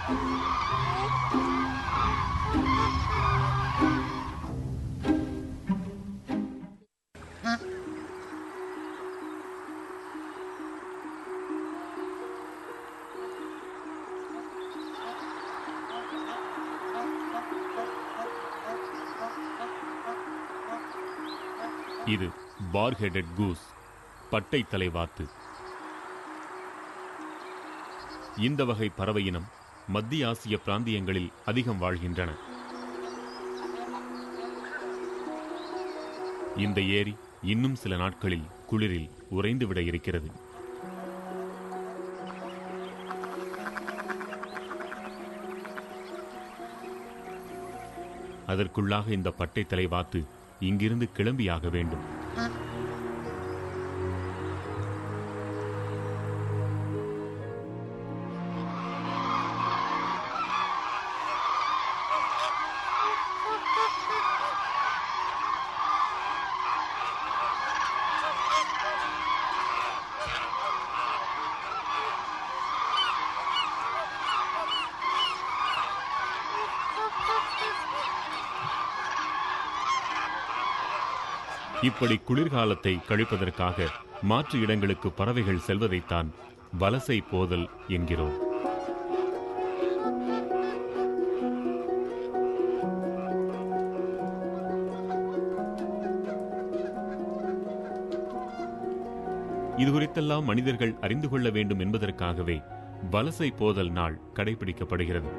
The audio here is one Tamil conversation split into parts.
இது பார்ஹெடட் கூஸ், பட்டை தலைவாத்து. இந்த வகை பறவையினம் மத்திய ஆசிய பிராந்தியங்களில் அதிகம் வாழ்கின்றன. இந்த ஏரி இன்னும் சில நாட்களில் குளிரில் உறைந்துவிட இருக்கிறது. அதற்குள்ளாக இந்த பட்டை தலைவாத்து இங்கிருந்து கிளம்பியாக வேண்டும். இப்படி குளிர்காலத்தை கழிப்பதற்காக மாற்று இடங்களுக்கு பறவைகள் செல்வதைத்தான் வலசை போதல் என்கிறோம். இதுகுறித்தெல்லாம் மனிதர்கள் அறிந்து கொள்ள வேண்டும் என்பதற்காகவே வலசை போதல் நாள் கடைபிடிக்கப்படுகிறது.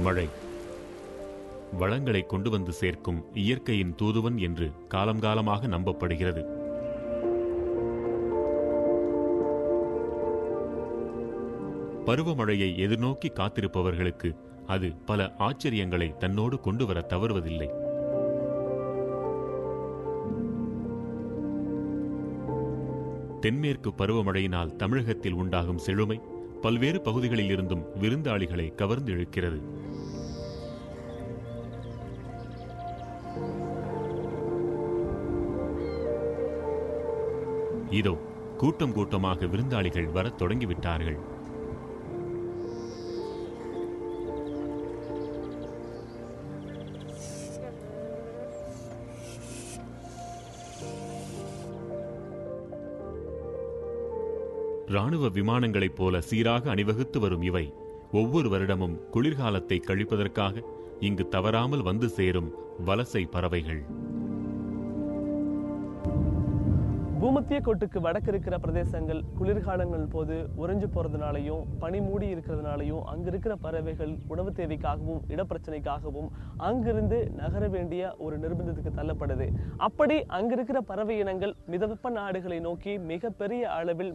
மழை வளங்களை கொண்டு வந்து சேர்க்கும் இயற்கையின் தூதுவன் என்று காலங்காலமாக நம்பப்படுகிறது. பருவமழையை எதிர்நோக்கி காத்திருப்பவர்களுக்கு அது பல ஆச்சரியங்களை தன்னோடு கொண்டு வர தவறுவதில்லை. தென்மேற்கு பருவமழையினால் தமிழகத்தில் உண்டாகும் செழுமை பல்வேறு பகுதிகளில் இருந்தும் விருந்தாளிகளை கவர்ந்து இழுக்கிறது. இதோ கூட்டம் கூட்டமாக விருந்தாளிகள் வரத் தொடங்கிவிட்டார்கள். ராணுவ விமானங்களைப் போல சீராக அணிவகுத்து வரும் இவை ஒவ்வொரு வருடமும் குளிர்காலத்தை கழிப்பதற்காக இங்கு தவறாமல் வந்து சேரும் வலசை பறவைகள். பூமத்திய கோட்டுக்கு வடக்கு இருக்கிற பிரதேசங்கள் குளிர்காலங்கள் போது உறைஞ்சு போறதுனாலையும் பனி மூடி இருக்கிறதுனாலையும் அங்க இருக்கிற பறவைகள் உணவு தேவைக்காகவும் இடப்பிரச்சனைக்காகவும் அங்கிருந்து நகர வேண்டிய ஒரு நிர்பந்தத்துக்கு தள்ளப்படுது. அப்படி அங்க இருக்கிற பறவை இனங்கள் மிதவெப்ப நாடுகளை நோக்கி மிகப்பெரிய அளவில்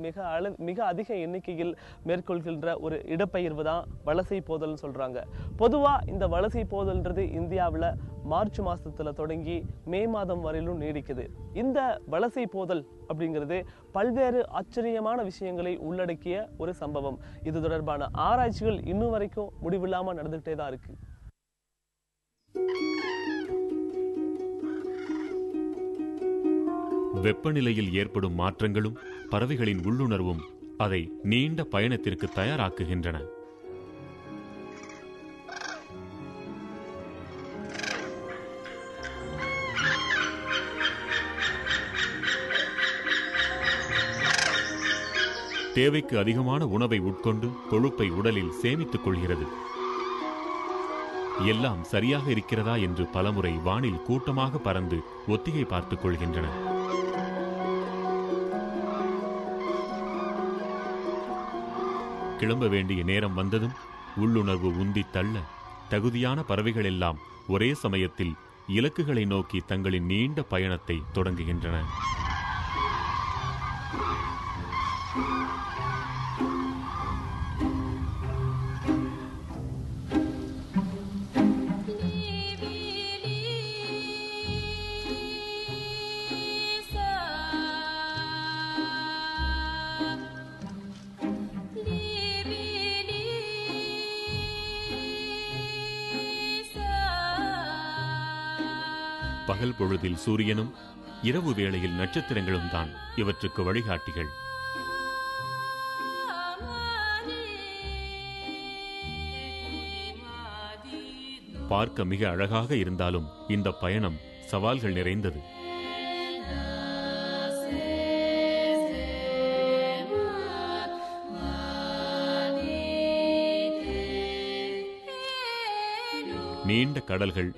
மிக அதிக எண்ணிக்கையில் மேற்கொள்கின்ற ஒரு இடப்பெயர்வு தான் வலசை போதல்னு சொல்றாங்க. பொதுவா இந்த வலசை போதல்ன்றது இந்தியாவில் மார்ச் மாசத்துல தொடங்கி மே மாதம் வரையிலும் நீடிக்குது. இந்த வலசை போதல் அப்படிங்கிறது பல்வேறு ஆச்சரியமான விஷயங்களை உள்ளடக்கிய ஒரு சம்பவம். இது தொடர்பான ஆராய்ச்சிகள் இன்னும் வரைக்கும் முடிவில்லாம நடந்துகிட்டே தான் இருக்கு. வெப்பநிலையில் ஏற்படும் மாற்றங்களும் பறவைகளின் உள்ளுணர்வும் அதை நீண்ட பயணத்திற்கு தயாராக்குகின்றன. தேவைக்கு அதிகமான உணவை உட்கொண்டு கொழுப்பை உடலில் சேமித்துக் கொள்கிறது. எல்லாம் சரியாக இருக்கிறதா என்று பலமுறை வானில் கூட்டமாக பறந்து ஒத்திகை பார்த்துக் கொள்கின்றன. கிளம்ப வேண்டிய நேரம் வந்ததும் உள்ளுணர்வு உந்தி தள்ள தகுதியான பறவைகள் எல்லாம் ஒரே சமயத்தில் இலக்குகளை நோக்கி தங்களின் நீண்ட பயணத்தை தொடங்குகின்றன. பகல் பொழுதில் சூரியனும் இரவு வேளையில் நட்சத்திரங்களும் தான் இவற்றுக்கு வழிகாட்டிகள். பார்க்க மிக அழகாக இருந்தாலும் இந்த பயணம் சவால்கள் நிறைந்தது. நீண்ட கடல்கள்,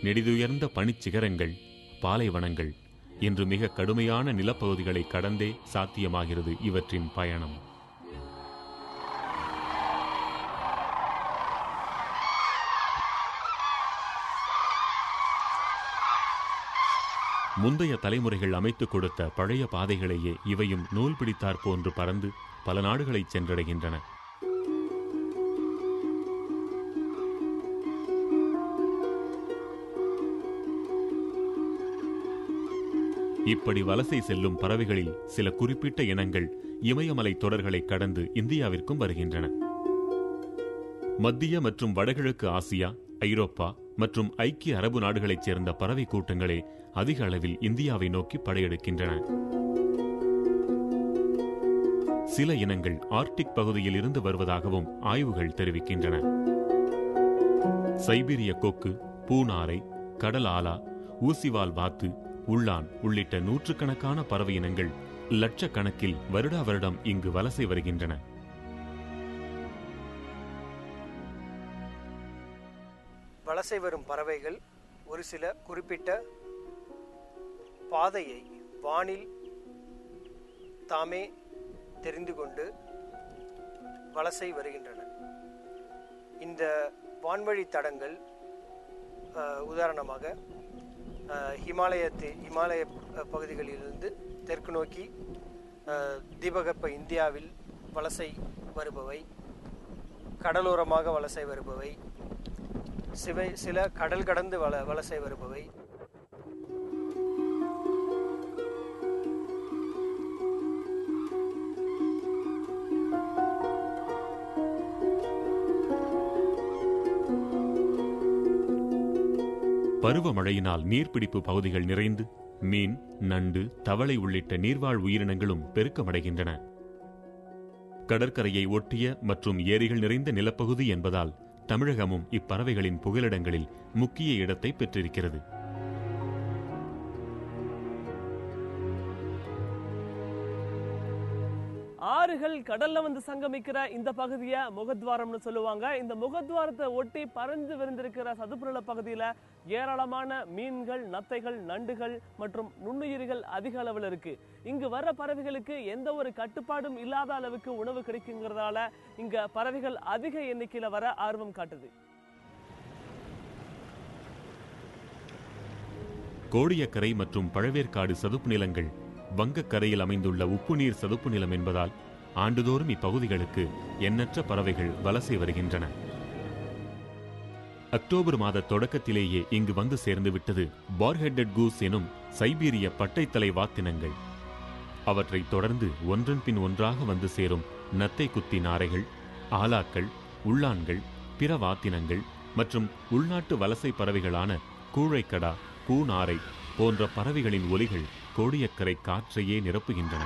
நெடிதுயர்ந்த பனிச்சிகரங்கள், பாலைவனங்கள் என்று மிக கடுமையான நிலப்பகுதிகளை கடந்தே சாத்தியமாகிறது இவற்றின் பயணம். முந்தைய தலைமுறைகள் அமைத்துக் கொடுத்த பழைய பாதைகளையே இவையும் நூல் பிடித்தாற் போன்று பறந்து பல நாடுகளை சென்றடைகின்றன. இப்படி வலசை செல்லும் பறவைகளில் சில குறிப்பிட்ட இனங்கள் இமயமலை தொடர்களை கடந்து இந்தியாவிற்கும் வருகின்றன. மத்திய மற்றும் வடகிழக்கு ஆசியா, ஐரோப்பா மற்றும் ஐக்கிய அரபு நாடுகளைச் சேர்ந்த பறவை கூட்டங்களே அதிக அளவில் இந்தியாவை நோக்கி படையெடுக்கின்றன. சில இனங்கள் ஆர்க்டிக் பகுதியில் இருந்து வருவதாகவும் ஆய்வுகள் தெரிவிக்கின்றன. சைபீரிய கொக்கு, பூநாரை, கடல் ஆலா, ஊசிவால் வாத்து, உள்ளான் உள்ளிட்ட நூற்றுக்கணக்கான பறவை இனங்கள் லட்சக்கணக்கில் வருடா வருடம் இங்கு வலசை வருகின்றன. வலசை வரும் பறவைகள் ஒரு சில குறிப்பிட்ட பாதையை வானில் தாமே தெரிந்து கொண்டு வலசை வருகின்றன. இந்த வான்வழி தடங்கள் உதாரணமாக இமாலய பகுதிகளிலிருந்து தெற்கு நோக்கி தீபகற்ப இந்தியாவில் வலசை வருபவை, கடலோரமாக வலசை வருபவை, சில கடல் கடந்து வலசை வருபவை, பருவமழையினால் நீர்பிடிப்பு பகுதிகள் நிறைந்து மீன், நண்டு, தவளை உள்ளிட்ட நீர்வாழ் உயிரினங்களும் பெருக்கமடைகின்றன. கடற்கரையை ஒட்டிய மற்றும் ஏரிகள் நிறைந்த நிலப்பகுதி என்பதால் தமிழகமும் இப்பறவைகளின் புகலிடங்களில் முக்கிய இடத்தை பெற்றிருக்கிறது. ஆறுகள் கடல்ல வந்து சங்கமிக்கிற இந்த பகுதியை முகத்வாரம்னு சொல்லுவாங்க. இந்த முகத்வாரத்தை ஒட்டி பறந்து விரிந்திருக்கிற சதுப்பு நில பகுதியில ஏராளமான மீன்கள், நத்தைகள், நண்டுகள் மற்றும் நுண்ணுயிரிகள் அதிக அளவில் இருக்கு. இங்கு வர்ற பறவைகளுக்கு எந்த ஒரு கட்டுப்பாடும் இல்லாத அளவுக்கு உணவு கிடைக்குங்கிறதால இங்க பறவைகள் அதிக எண்ணிக்கையில வர ஆர்வம் காட்டுது. கோடியக்கரை மற்றும் பழவேற்காடு சதுப்பு நிலங்கள் வங்கக்கரையில் அமைந்துள்ள உப்பு நீர் சதுப்பு நிலம் என்பதால் ஆண்டுதோறும் இப்பகுதிகளுக்கு எண்ணற்ற பறவைகள் வலசை வருகின்றன. அக்டோபர் மாத தொடக்கத்திலேயே இங்கு வந்து சேர்ந்துவிட்டது பார்ஹெட்டட் கூஸ் எனும் சைபீரிய பட்டைத்தலை வாத்தினங்கள். அவற்றைத் தொடர்ந்து ஒன்றன் பின் ஒன்றாக வந்து சேரும் நத்தை குத்தி நாரைகள், ஆலாக்கள், உள்ளான்கள், பிற வாத்தினங்கள் மற்றும் உள்நாட்டு வலசை பறவைகளான கூழைக்கடா, பூநாரை போன்ற பறவைகளின் ஒலிகள் கோடியக்கரை காற்றையே நிரப்புகின்றன.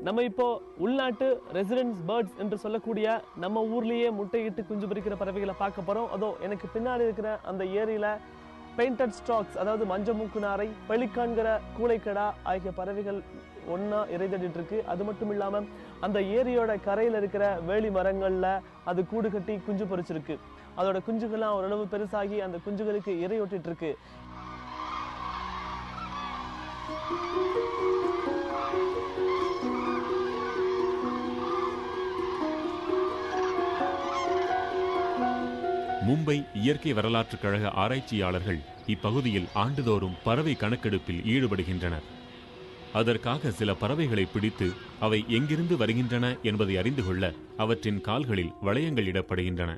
நம்ம இப்போ உள்நாட்டு ரெசிடென்ஸ் பேர்ட்ஸ் என்று சொல்லக்கூடிய நம்ம ஊர்லயே முட்டையிட்டு குஞ்சு பொரிக்கிற பறவைகளை பார்க்க போறோம். அதோ எனக்கு பின்னாடி இருக்கிற அந்த ஏரியில பெயிண்டட் ஸ்டாக்ஸ், அதாவது மஞ்ச மூக்கு நாரை, பெலிகான்கிற கூளைக்கடா ஆகிய பறவைகள் ஒன்னா இறைதடிட்டு இருக்கு. அது மட்டும் இல்லாம அந்த ஏரியோட கரையில இருக்கிற வேலி மரங்கள்ல அது கூடு கட்டி குஞ்சு பொரிச்சிருக்கு. அதோட குஞ்சுகள்லாம் ஓரளவு பெருசாகி அந்த குஞ்சுகளுக்கு இறையொட்டிட்டு இருக்கு. மும்பை இயற்கை வரலாற்று கழக ஆராய்ச்சியாளர்கள் இப்பகுதியில் ஆண்டுதோறும் பறவை கணக்கெடுப்பில் ஈடுபடுகின்றனர். அதற்காக சில பறவைகளை பிடித்து அவை எங்கிருந்து வருகின்றன என்பதை அறிந்து கொள்ள அவற்றின் கால்களில் வளையங்கள் இடப்படுகின்றன.